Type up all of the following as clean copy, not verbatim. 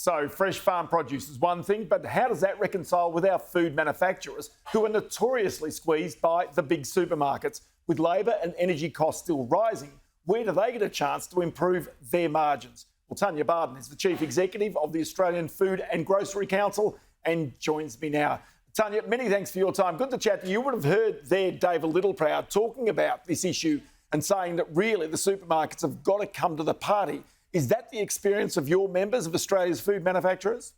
So fresh farm produce is one thing, but how does that reconcile with our food manufacturers who are notoriously squeezed by the big supermarkets? With labour and energy costs still rising, where do they get a chance to improve their margins? Well, Tanya Barden is the Chief Executive of the Australian Food and Grocery Council and joins me now. Tanya, many thanks for your time. Good to chat to you. You would have heard there David Littleproud talking about this issue and saying that really the supermarkets have got to come to the party. Is that the experience of your members of Australia's food manufacturers?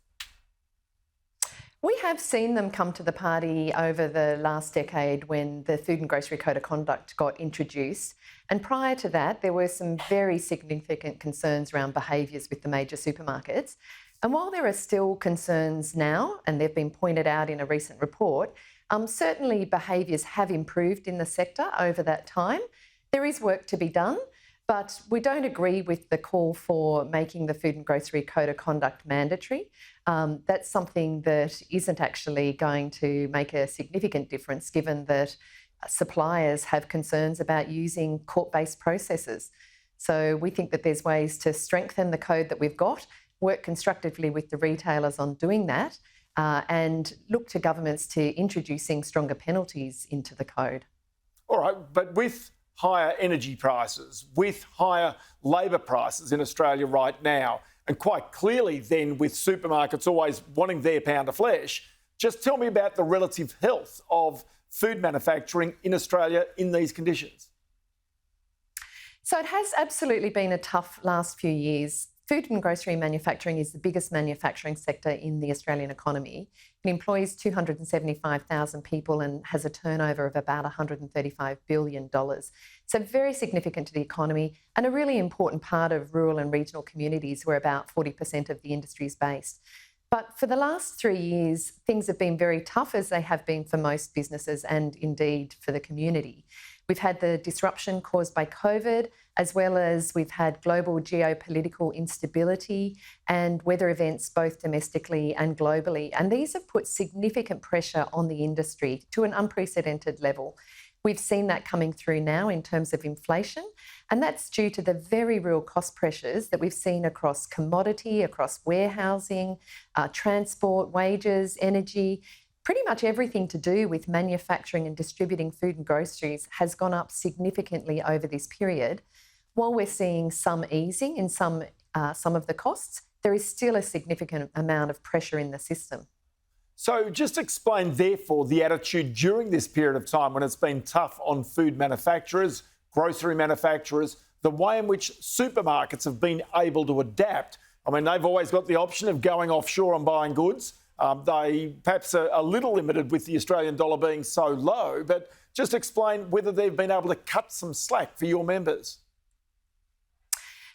We have seen them come to the party over the last decade when the Food and Grocery Code of Conduct got introduced. And prior to that, there were some very significant concerns around behaviours with the major supermarkets. And while there are still concerns now, and they've been pointed out in a recent report, certainly behaviours have improved in the sector over that time. There is work to be done. But we don't agree with the call for making the Food and Grocery Code of Conduct mandatory. That's something that isn't actually going to make a significant difference, given that suppliers have concerns about using court-based processes. So we think that there's ways to strengthen the code that we've got, work constructively with the retailers on doing that, and look to governments to introducing stronger penalties into the code. All right, but with higher energy prices, with higher labour prices in Australia right now, and quite clearly then with supermarkets always wanting their pound of flesh, just tell me about the relative health of food manufacturing in Australia in these conditions. So it has absolutely been a tough last few years. Food and grocery manufacturing is the biggest manufacturing sector in the Australian economy. It employs 275,000 people and has a turnover of about $135 billion. So very significant to the economy and a really important part of rural and regional communities where about 40% of the industry is based. But for the last 3 years, things have been very tough, as they have been for most businesses and indeed for the community. We've had the disruption caused by COVID, as well as we've had global geopolitical instability and weather events both domestically and globally. And these have put significant pressure on the industry to an unprecedented level. We've seen that coming through now in terms of inflation, and that's due to the very real cost pressures that we've seen across commodity, across warehousing, transport, wages, energy. Pretty much everything to do with manufacturing and distributing food and groceries has gone up significantly over this period. While we're seeing some easing in some of the costs, there is still a significant amount of pressure in the system. So just explain, therefore, the attitude during this period of time when it's been tough on food manufacturers, grocery manufacturers, the way in which supermarkets have been able to adapt. I mean, they've always got the option of going offshore and buying goods. They perhaps are a little limited with the Australian dollar being so low, but just explain whether they've been able to cut some slack for your members.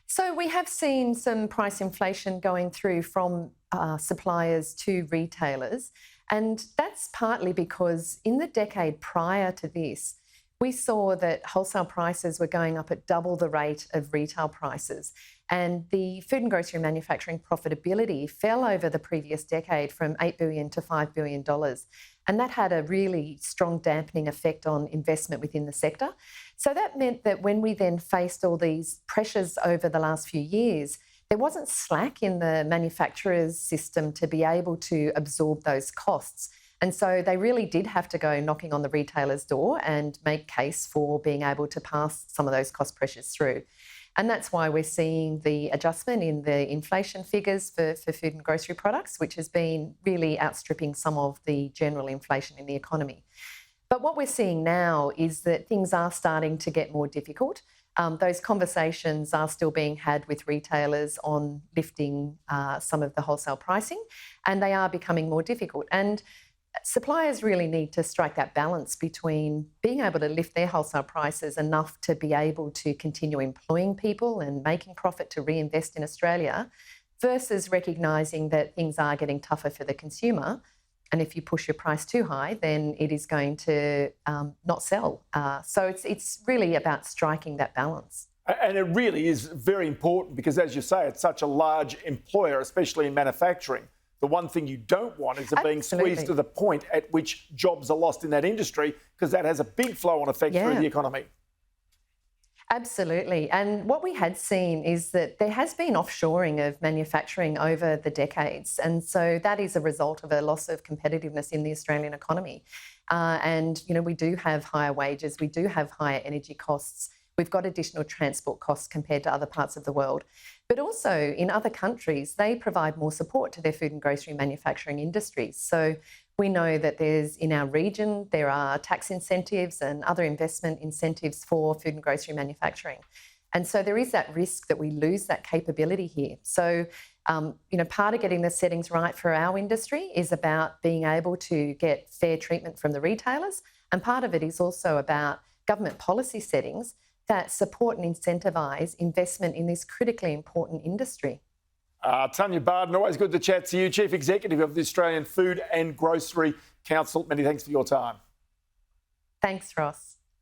So we have seen some price inflation going through from suppliers to retailers, and that's partly because in the decade prior to this, we saw that wholesale prices were going up at double the rate of retail prices, and the food and grocery manufacturing profitability fell over the previous decade from $8 billion to $5 billion. And that had a really strong dampening effect on investment within the sector. So that meant that when we then faced all these pressures over the last few years, there wasn't slack in the manufacturer's system to be able to absorb those costs. And so they really did have to go knocking on the retailer's door and make case for being able to pass some of those cost pressures through. And that's why we're seeing the adjustment in the inflation figures for food and grocery products, which has been really outstripping some of the general inflation in the economy. But what we're seeing now is that things are starting to get more difficult. Those conversations are still being had with retailers on lifting some of the wholesale pricing, and they are becoming more difficult. And suppliers really need to strike that balance between being able to lift their wholesale prices enough to be able to continue employing people and making profit to reinvest in Australia versus recognising that things are getting tougher for the consumer. And if you push your price too high, then it is going to not sell. So it's really about striking that balance. And it really is very important because, as you say, it's such a large employer, especially in manufacturing. The one thing you don't want is it being squeezed to the point at which jobs are lost in that industry, because that has a big flow-on effect through the economy. Absolutely. And what we had seen is that there has been offshoring of manufacturing over the decades. And so that is a result of a loss of competitiveness in the Australian economy. We do have higher wages, we do have higher energy costs. We've got additional transport costs compared to other parts of the world. But also in other countries, they provide more support to their food and grocery manufacturing industries. So we know that in our region, there are tax incentives and other investment incentives for food and grocery manufacturing. And so there is that risk that we lose that capability here. So, part of getting the settings right for our industry is about being able to get fair treatment from the retailers. And part of it is also about government policy settings that support and incentivise investment in this critically important industry. Tanya Barden, always good to chat to you, Chief Executive of the Australian Food and Grocery Council. Many thanks for your time. Thanks, Ross.